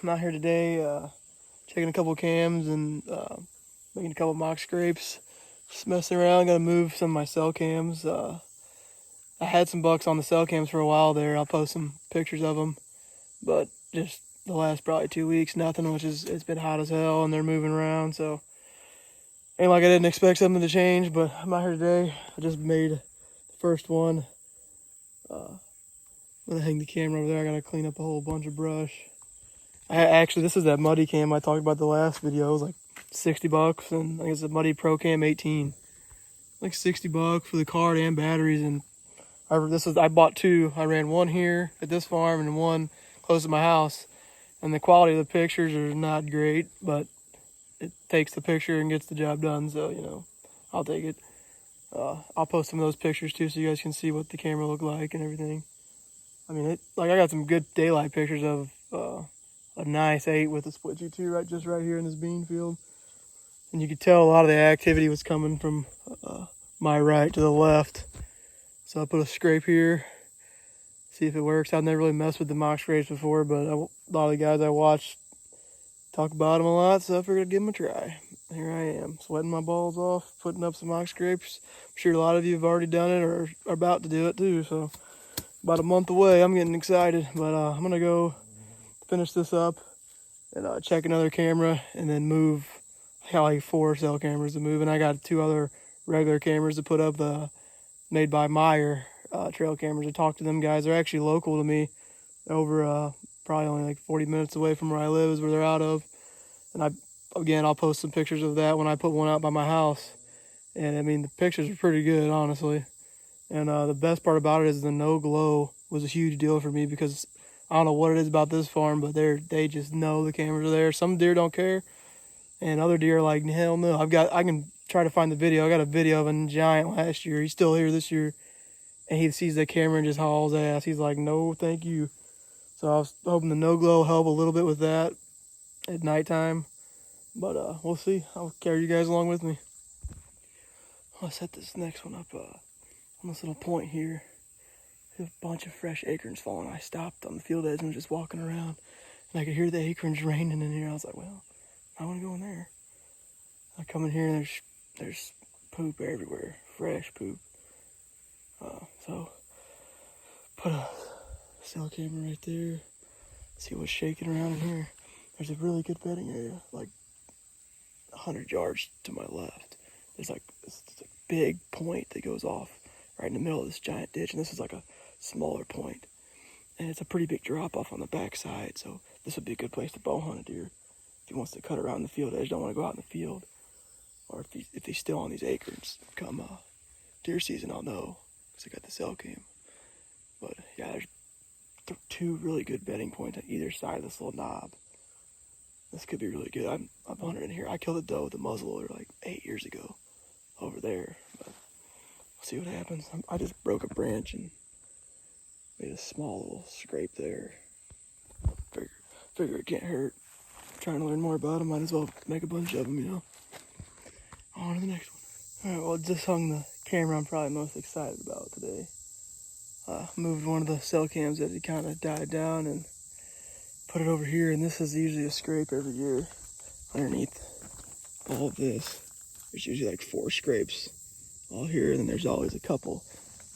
I'm out here today checking a couple cams and making a couple mock scrapes. Just messing around, gotta move some of my cell cams. I had some bucks on the cell cams for a while there. I'll post some pictures of them, but just the last probably 2 weeks, nothing, which is, it's been hot as hell and they're moving around, so ain't like I didn't expect something to change, but I'm out here today. I just made the first one. I'm gonna hang the camera over there. I gotta clean up a whole bunch of brush. Actually, this is that muddy cam I talked about the last video. It was like 60 bucks, and I think it's a Muddy Pro Cam 18. Like 60 bucks for the card and batteries, and I bought two. I ran one here at this farm and one close to my house, and the quality of the pictures are not great, but it takes the picture and gets the job done, so, you know, I'll take it. I'll post some of those pictures too so you guys can see what the camera looked like and everything. I mean, I got some good daylight pictures of a nice 8 with a split G2 just right here in this bean field. And you could tell a lot of the activity was coming from my right to the left. So I put a scrape here, see if it works. I've never really messed with the mock scrapes before, but a lot of the guys I watched talk about them a lot, so I figured I'd give them a try. Here I am, sweating my balls off, putting up some mock scrapes. I'm sure a lot of you have already done it or are about to do it too, so about a month away. I'm getting excited, but I'm gonna go finish this up and check another camera and then move. I got like 4 cell cameras to move, and I got 2 other regular cameras to put up, the made by Meyer trail cameras. I talked to them guys. They're actually local to me. They're over probably only like 40 minutes away from where I live is where they're out of. And I'll post some pictures of that when I put one out by my house. And I mean, the pictures are pretty good, honestly. And the best part about it is the no glow was a huge deal for me, because I don't know what it is about this farm, but they just know the cameras are there. Some deer don't care, and other deer are like, hell no. I can try to find the video. I got a video of a giant last year. He's still here this year, and he sees the camera and just hauls ass. He's like, no, thank you. So I was hoping the no glow help a little bit with that at nighttime, but we'll see. I'll carry you guys along with me. I'll set this next one up on this little point here. There's a bunch of fresh acorns falling. I stopped on the field edge and was just walking around, and I could hear the acorns raining in here. I was like, well, I want to go in there. I come in here and there's poop everywhere, fresh poop. So put a cell camera right there. See what's shaking around in here. There's a really good bedding area, like 100 yards to my left. There's like this big point that goes off right in the middle of this giant ditch, and this is like a smaller point, and it's a pretty big drop off on the back side, so this would be a good place to bow hunt a deer if he wants to cut around the field edge, don't want to go out in the field, or if he's still on these acorns come deer season. I'll know because I got the cell cam. But yeah, there's 2 really good bedding points on either side of this little knob. This could be really good. I'm hunting in here. I killed a doe with a muzzleloader like 8 years ago over there, but we'll see what happens. I just broke a branch and made a small little scrape there. Figure it can't hurt. I'm trying to learn more about them. Might as well make a bunch of them, you know. On to the next one. Alright, well, just hung the camera I'm probably most excited about today. Moved one of the cell cams that had kind of died down and put it over here, and this is usually a scrape every year. Underneath all of this, there's usually like 4 scrapes all here, and then there's always a couple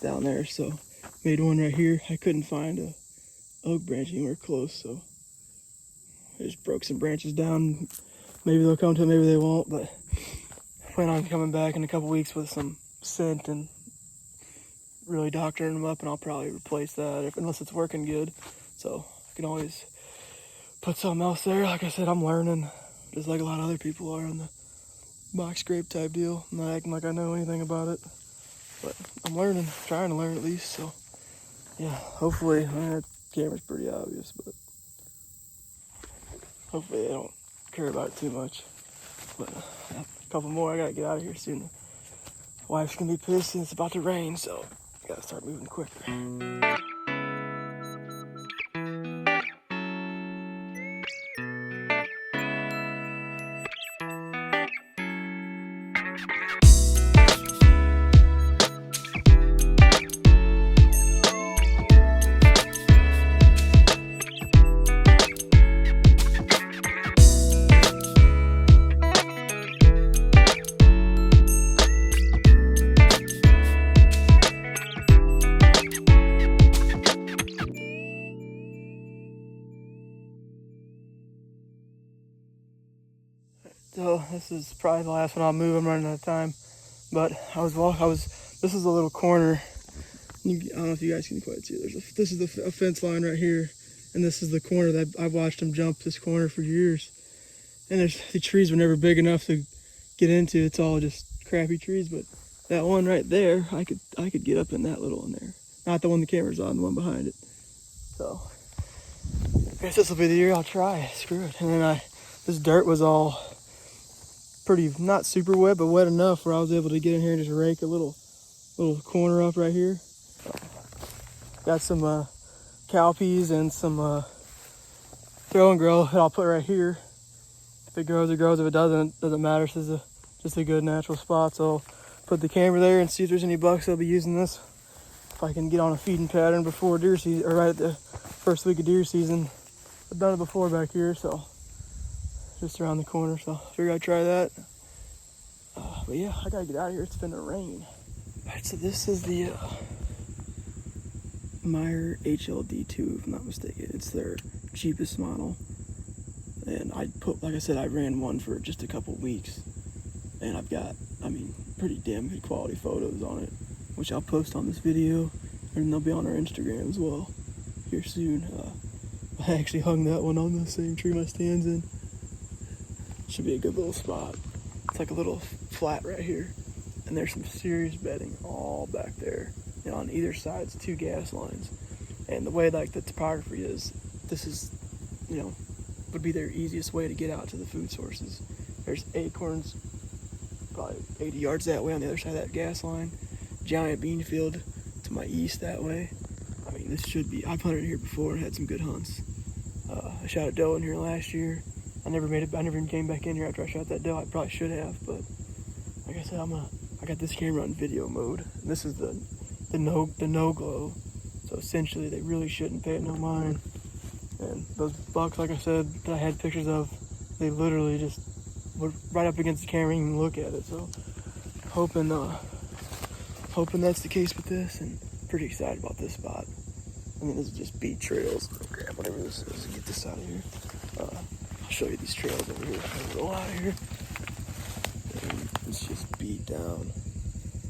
down there. So made one right here. I couldn't find a oak branch anywhere close, so I just broke some branches down. Maybe they'll come to it, maybe they won't, but I plan on coming back in a couple weeks with some scent and really doctoring them up, and I'll probably replace that unless it's working good. So I can always put something else there. Like I said, I'm learning, just like a lot of other people are on the box scrape type deal. I'm not acting like I know anything about it, but I'm learning, trying to learn at least. So yeah, hopefully, that camera's pretty obvious, but hopefully they don't care about it too much. But a couple more. I gotta get out of here soon. The wife's gonna be pissed and it's about to rain, so I gotta start moving quicker. So this is probably the last one I'll move. I'm running out of time. But this is a little corner. I don't know if you guys can quite see. This is a fence line right here. And this is the corner that I've watched him jump this corner for years. And the trees were never big enough to get into. It's all just crappy trees. But that one right there, I could get up in that little one there. Not the one the camera's on, the one behind it. So I guess this will be the year I'll try it. Screw it. And then this dirt was all pretty, not super wet, but wet enough where I was able to get in here and just rake a little corner up right here. Got some cowpeas and some throw and grow that I'll put right here. If it grows, it grows. If it doesn't matter. This is just a good natural spot. So I'll put the camera there and see if there's any bucks that'll be using this. If I can get on a feeding pattern before deer season, or right at the first week of deer season. I've done it before back here, so just around the corner. So I figured I'd try that. But yeah, I gotta get out of here. It's been a rain. All right, so this is the Meyer HLD2, if I'm not mistaken. It's their cheapest model. And like I said, I ran one for just a couple weeks. And I've got, pretty damn good quality photos on it, which I'll post on this video. And they'll be on our Instagram as well here soon. I actually hung that one on the same tree my stand's in. Should be a good little spot. It's like a little flat right here. And there's some serious bedding all back there. And on either side, it's 2 gas lines. And the way like the topography is, this is, would be their easiest way to get out to the food sources. There's acorns, probably 80 yards that way on the other side of that gas line. Giant bean field to my east that way. This should be, I've hunted here before and had some good hunts. I shot a doe in here last year. I never even came back in here after I shot that doe. I probably should have, but like I said, I got this camera on video mode. And this is the no glow. So essentially they really shouldn't pay it no mind. And those bucks, like I said, that I had pictures of, they literally just were right up against the camera and you can look at it. So hoping that's the case with this, and pretty excited about this spot. This is just beat trails. I'll grab whatever this is and get this out of here. I'll show you these trails over here. I'll roll out of here. And it's just beat down.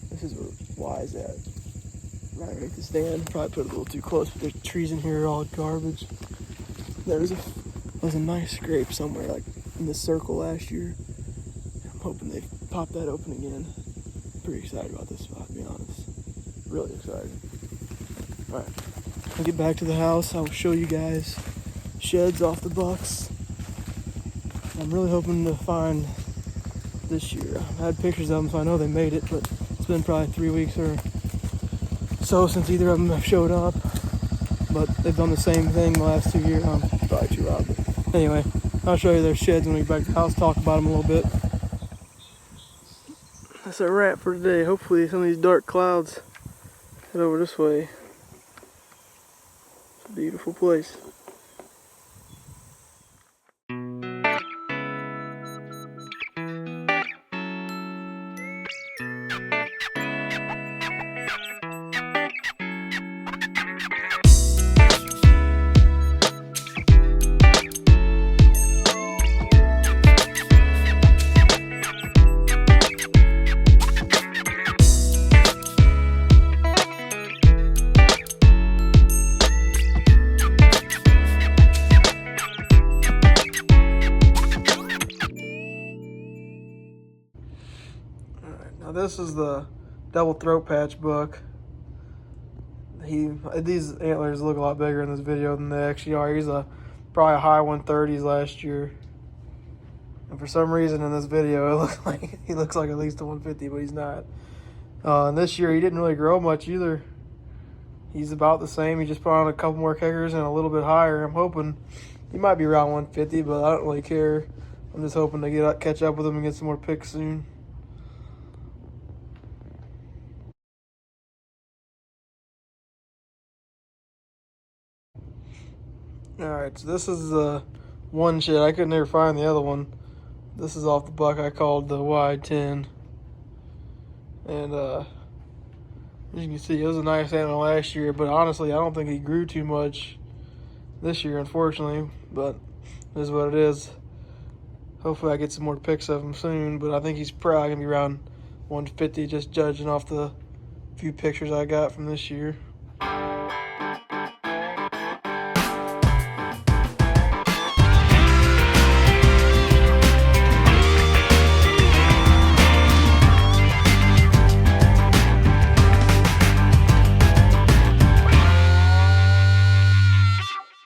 This is where Y's at. Right underneath the stand. Probably put it a little too close, but there's trees in here are all garbage. There was a nice scrape somewhere, like in the circle last year. I'm hoping they pop that open again. Pretty excited about this spot, to be honest. Really excited. Alright, I'll get back to the house. I will show you guys sheds off the bucks. I'm really hoping to find this year. I had pictures of them, so I know they made it, but it's been probably 3 weeks or so since either of them have showed up. But they've done the same thing the last 2 years. I'm probably too loud, but anyway, I'll show you their sheds when we get back to the house, talk about them a little bit. That's a wrap for today. Hopefully some of these dark clouds head over this way. It's a beautiful place. Now this is the double throat patch buck. These antlers look a lot bigger in this video than they actually are. He's probably a high 130s last year. And for some reason in this video, he looks like at least a 150, but he's not. And this year he didn't really grow much either. He's about the same. He just put on a couple more kickers and a little bit higher. I'm hoping he might be around 150, but I don't really care. I'm just hoping to catch up with him and get some more picks soon. Alright, so this is the one shed. I could never find the other one. This is off the buck I called the Y10. And as you can see, it was a nice animal last year, but honestly, I don't think he grew too much this year, unfortunately. But it is what it is. Hopefully I get some more pics of him soon, but I think he's probably going to be around 150, just judging off the few pictures I got from this year.